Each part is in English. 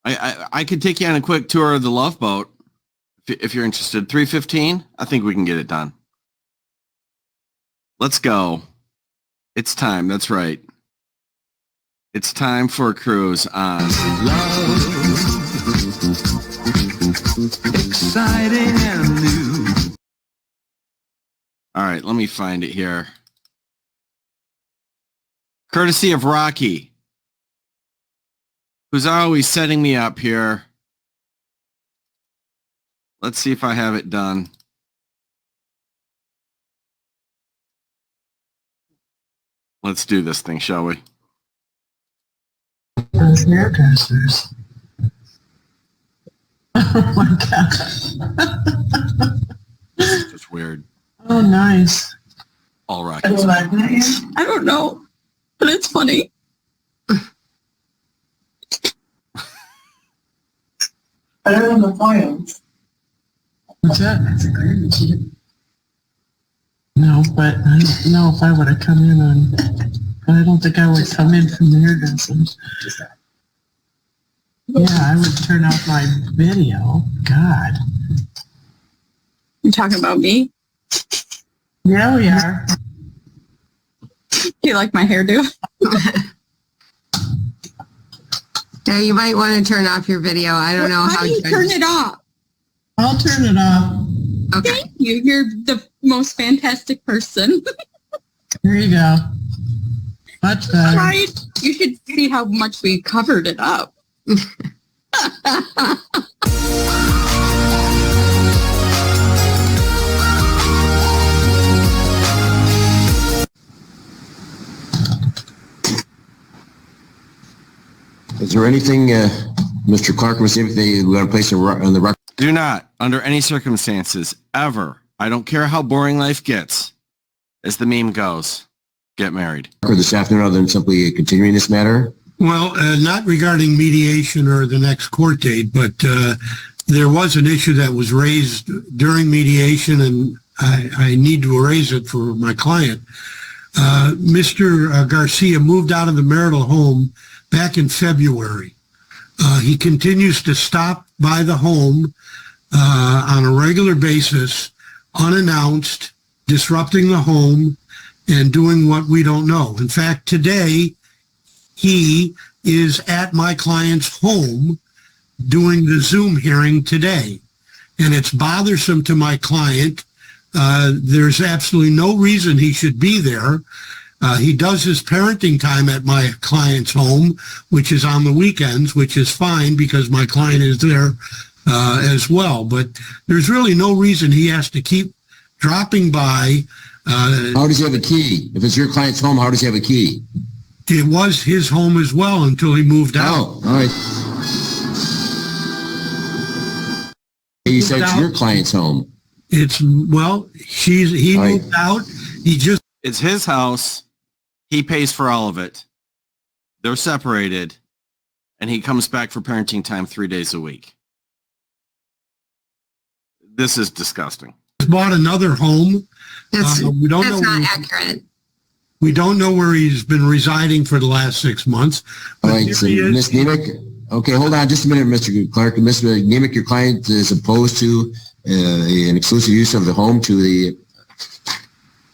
I could take you on a quick tour of the Love Boat if you're interested. 3:15. I think we can get it done. Let's go. It's time. That's right. It's time for a cruise on Love. Exciting and new. All right, let me find it here. Courtesy of Rocky, who's always setting me up here. Let's see if I have it done. Let's do this thing, shall we? Those hairdressers. Oh my God. It's just weird. Oh, nice. All Rocky. I don't know, but it's funny. Better than the plans. What's that? That's a great sheet. No, but I don't know if I would have come in on, but I don't think I would come in from the hairdressers. Yeah, I would turn off my video. God. You're talking about me? Yeah, we are. Do you like my hairdo? Yeah, you might want to turn off your video. I don't know how do you turn it off? I'll turn it off. Okay. Thank you. You're the most fantastic person. There you go. Much better. Right? You should see how much we covered it up. Is there anything, Mr. Clark, was anything we're going to place on the record? Do not, under any circumstances, ever, I don't care how boring life gets, as the meme goes, get married. This afternoon, other than simply continuing this matter? Well, not regarding mediation or the next court date, but there was an issue that was raised during mediation, and I need to raise it for my client. Mr. Garcia moved out of the marital home back in February. He continues to stop by the home on a regular basis, unannounced, disrupting the home and doing what we don't know. In fact, today, he is at my client's home doing the Zoom hearing today. And it's bothersome to my client. There's absolutely no reason he should be there. He does his parenting time at my client's home, which is on the weekends, which is fine because my client is there as well. But there's really no reason he has to keep dropping by. How does he have a key? If it's your client's home, how does he have a key? It was his home as well until he moved out. Oh, all right. You said it's your client's home. It's, well, he moved out. It's his house. He pays for all of it. They're separated. And he comes back for parenting time 3 days a week. This is disgusting. Bought another home. That's not accurate. We don't know where he's been residing for the last 6 months. All right, so Ms. Nemec, okay, hold on just a minute, Mr. Clark. Mr. Nemec, your client is opposed to an exclusive use of the home to the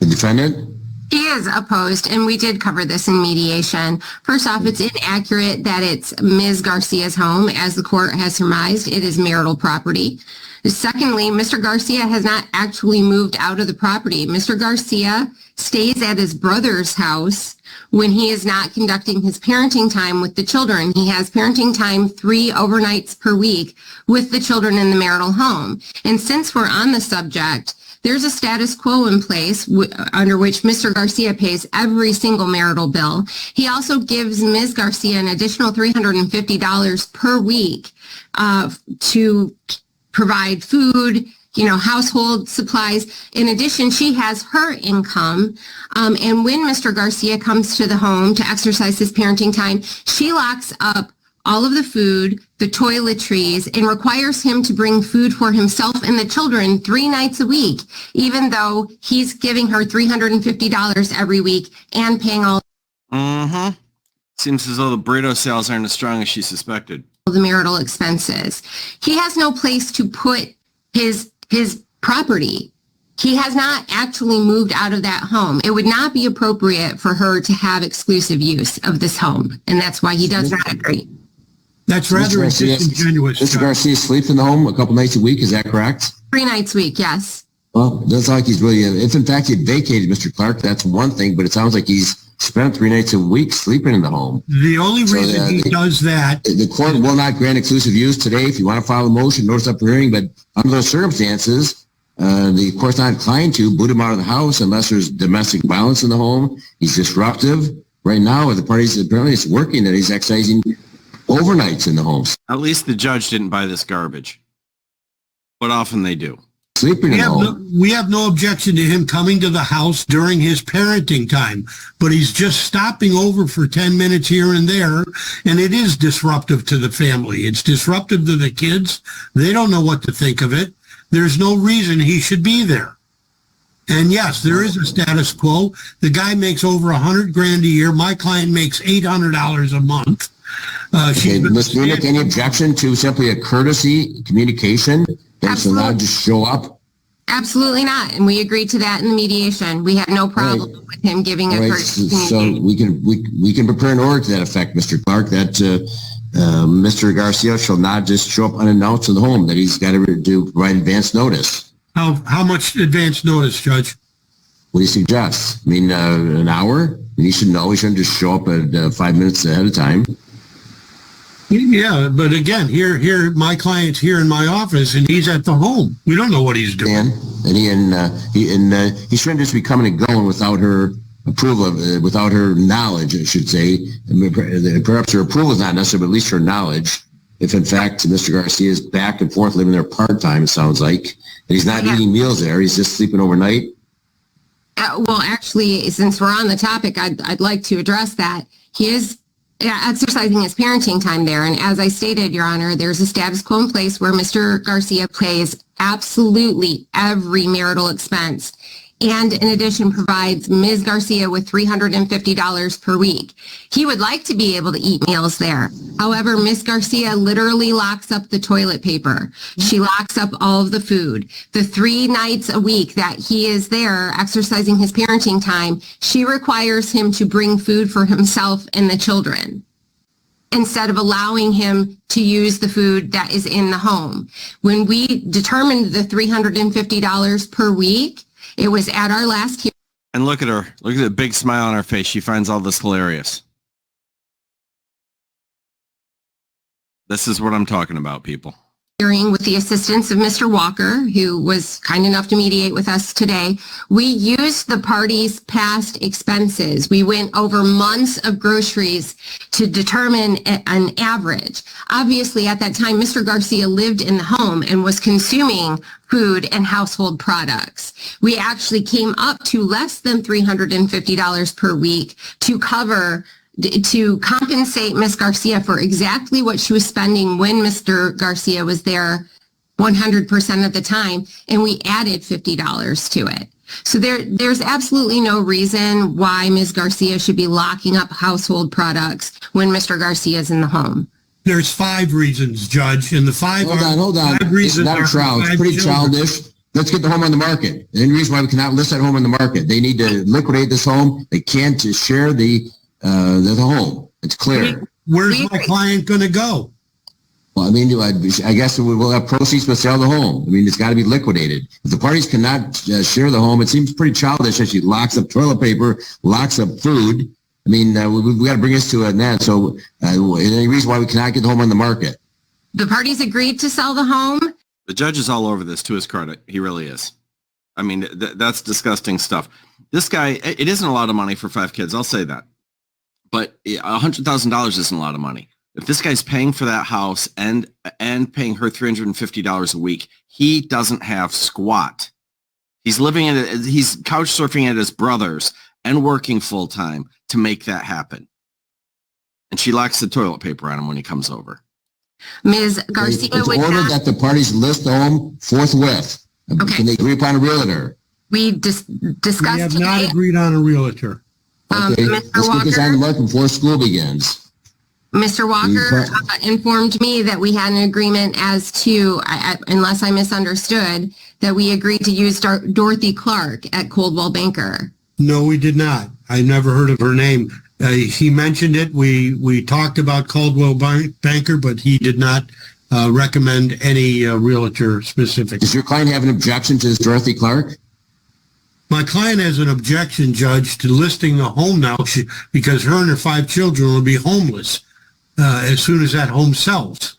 defendant? He is opposed, and we did cover this in mediation. First off, it's inaccurate that it's Ms. Garcia's home. As the court has surmised, it is marital property. Secondly, Mr. Garcia has not actually moved out of the property. Mr. Garcia stays at his brother's house when he is not conducting his parenting time with the children. He has parenting time 3 overnights per week with the children in the marital home. And since we're on the subject, there's a status quo in place under which Mr. Garcia pays every single marital bill. He also gives Ms. Garcia an additional $350 per week to provide food, household supplies. In addition, she has her income. And when Mr. Garcia comes to the home to exercise his parenting time, she locks up all of the food, the toiletries, and requires him to bring food for himself and the children 3 nights a week, even though he's giving her $350 every week and paying all. Mm-hmm. Seems as though the burrito sales aren't as strong as she suspected. the marital expenses. He has no place to put his property. He has not actually moved out of that home. It would not be appropriate for her to have exclusive use of this home, and that's why he does not agree. That's rather disingenuous. Mr. Garcia sleeps in the home a couple nights a week. Is that correct? 3 nights a week, yes. Well, it doesn't sound like he's really, if in fact he vacated Mr. Clark, that's one thing, but it sounds like he's spent 3 nights a week sleeping in the home. The only reason he does that. The court will not grant exclusive use today. If you want to file a motion, notice up for hearing, but under those circumstances, the court's not inclined to boot him out of the house unless there's domestic violence in the home. He's disruptive. Right now, the parties, apparently it's working that he's exercising overnights in the homes. At least the judge didn't buy this garbage. But often they do. Sleeping in the home. We have no objection to him coming to the house during his parenting time, but he's just stopping over for 10 minutes here and there, and it is disruptive to the family. It's disruptive to the kids. They don't know what to think of it. There's no reason he should be there. And yes, there is a status quo. The guy makes over $100,000 a year. My client makes $800 a month. Okay, Ms. Munich, any objection to simply a courtesy communication that should not just show up? Absolutely not. And we agreed to that in the mediation. We had no problem with him giving a courtesy communication. So we can prepare an order to that effect, Mr. Clark, that Mr. Garcia shall not just show up unannounced in the home, that he's got to provide advance notice. How much advance notice, Judge? What do you suggest? I mean, an hour? He should know. He shouldn't just show up at 5 minutes ahead of time. Yeah, but again, here, my client's here in my office, and he's at the home. We don't know what he's doing. He shouldn't just be coming and going without her approval, without her knowledge, I should say. Perhaps her approval is not necessary, but at least her knowledge. If in fact Mr. Garcia is back and forth living there part-time, it sounds like, and he's not eating meals there, he's just sleeping overnight. Well, actually, since we're on the topic, I'd like to address that. He is exercising his parenting time there. And as I stated, Your Honor, there's a status quo in place where Mr. Garcia pays absolutely every marital expense, and in addition provides Ms. Garcia with $350 per week. He would like to be able to eat meals there. However, Ms. Garcia literally locks up the toilet paper. She locks up all of the food. The 3 nights a week that he is there exercising his parenting time, she requires him to bring food for himself and the children, instead of allowing him to use the food that is in the home. When we determined the $350 per week, it was at our last hearing. And look at her. Look at the big smile on her face. She finds all this hilarious. This is what I'm talking about, people. Hearing with the assistance of Mr. Walker, who was kind enough to mediate with us today, we used the parties' past expenses. We went over months of groceries to determine an average. Obviously, at that time, Mr. Garcia lived in the home and was consuming food and household products. We actually came up to less than $350 per week to compensate Ms. Garcia for exactly what she was spending when Mr. Garcia was there 100% of the time, and we added $50 to it. So there's absolutely no reason why Ms. Garcia should be locking up household products when Mr. Garcia is in the home. There's 5 reasons, Judge, and the 5 Hold on. 5 reasons it's not a trial. It's pretty childish. Let's get the home on the market. The only reason why we cannot list that home on the market, they need to liquidate this home. They can't share the home. It's clear. Where's my client going to go? Well, I mean, I guess we'll have proceeds to sell the home. I mean, it's got to be liquidated. If the parties cannot share the home, it seems pretty childish that she locks up toilet paper, locks up food. I mean, we got to bring this to an end. So, any reason why we cannot get the home on the market? The parties agreed to sell the home. The judge is all over this, to his credit. He really is. I mean, that's disgusting stuff. This guy, it isn't a lot of money for 5 kids. I'll say that. But $100,000 isn't a lot of money. If this guy's paying for that house and paying her $350 a week, he doesn't have squat. He's he's couch surfing at his brother's and working full time to make that happen. And she locks the toilet paper on him when he comes over. Ms. Garcia it's would ordered not... that the parties list the home forthwith. Okay. Can they agree upon a realtor? We discussed We have today. not agreed on a realtor. Okay, Mr. let's get this on the Walker, market before school begins. Mr. Walker informed me that we had an agreement as to, unless I misunderstood, that we agreed to use Dorothy Clark at Coldwell Banker. No, we did not. I never heard of her name. He mentioned it. We talked about Coldwell Banker, but he did not recommend any realtor specific. Does your client have an objection to this Dorothy Clark? My client has an objection, Judge, to listing a home now because her and her 5 children will be homeless as soon as that home sells.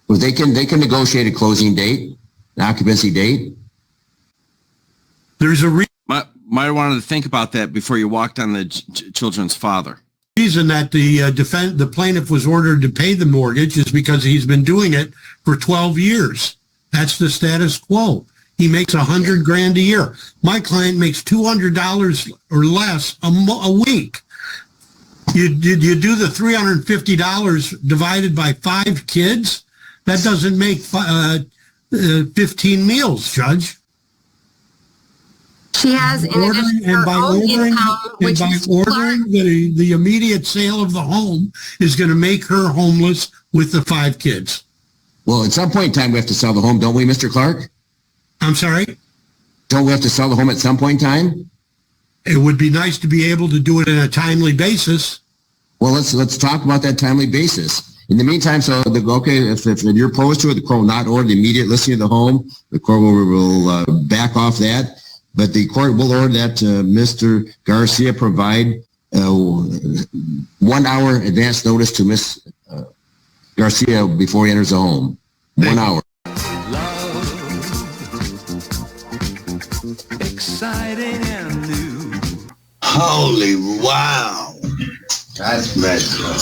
Well, they can negotiate a closing date, an occupancy date. There's a Might want to think about that before you walked on the children's father. reason that the plaintiff was ordered to pay the mortgage is because he's been doing it for 12 years. That's the status quo. He makes $100,000 a year. My client makes $200 or less a week. You do the $350 divided by 5 kids? That doesn't make 15 meals, Judge. She has in addition to her own income, which is the immediate sale of the home is going to make her homeless with the 5 kids. Well, at some point in time, we have to sell the home, don't we, Mr. Clark? I'm sorry? Don't we have to sell the home at some point in time? It would be nice to be able to do it on a timely basis. Well, let's talk about that timely basis. In the meantime, if you're opposed to it, the court will not order the immediate listing of the home. The court will back off that. But the court will order that Mr. Garcia provide 1 hour advance notice to Ms. Garcia before he enters the home. 1 hour. Exciting and new. Holy wow. That's magical.